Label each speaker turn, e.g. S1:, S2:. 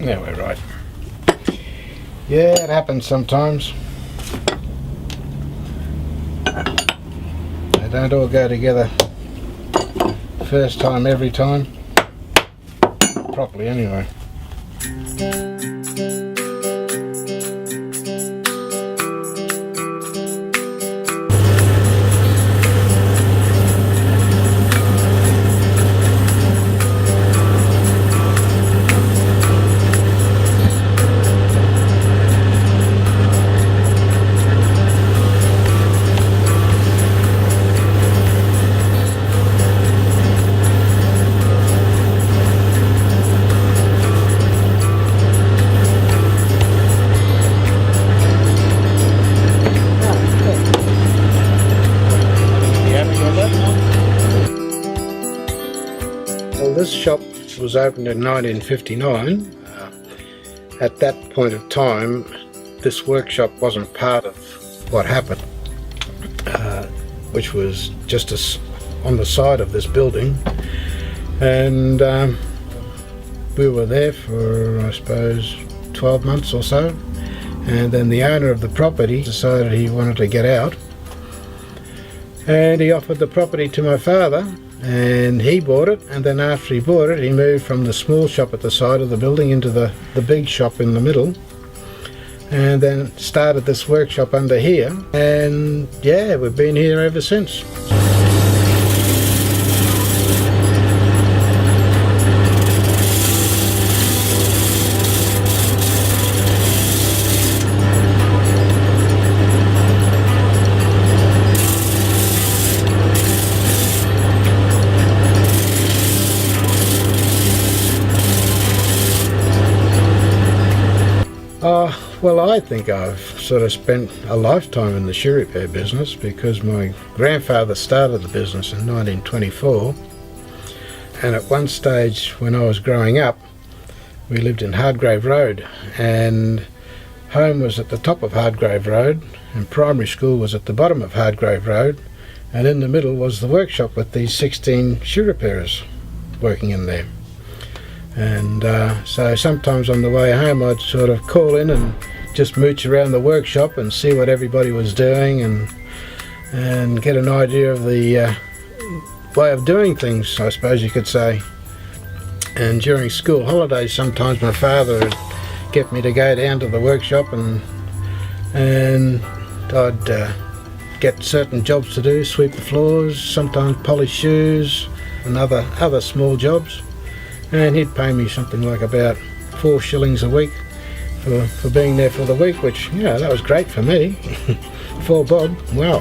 S1: Yeah, we're right. Yeah, it happens sometimes. They don't all go together first time, every time. Properly, anyway. Well, this shop was opened in 1959. At that point of time, this workshop wasn't part of what happened, which was just on the side of this building. And we were there for, I suppose, 12 months or so. And then the owner of the property decided he wanted to get out. And he offered the property to my father, and he bought it. And then after he bought it, he moved from the small shop at the side of the building into the big shop in the middle, and then started this workshop under here. And yeah, we've been here ever since. Well, I think I've sort of spent a lifetime in the shoe repair business, because my grandfather started the business in 1924, and at one stage when I was growing up, we lived in Hardgrave Road, and home was at the top of Hardgrave Road, and primary school was at the bottom of Hardgrave Road, and in the middle was the workshop with these 16 shoe repairers working in there. And so sometimes on the way home I'd sort of call in and just mooch around the workshop and see what everybody was doing, and get an idea of the way of doing things, I suppose you could say. And during school holidays sometimes my father would get me to go down to the workshop, and I'd get certain jobs to do, sweep the floors, sometimes polish shoes and other small jobs. And he'd pay me something like about 4 shillings a week for being there for the week, which, you know, that was great for me. 4 bob, wow.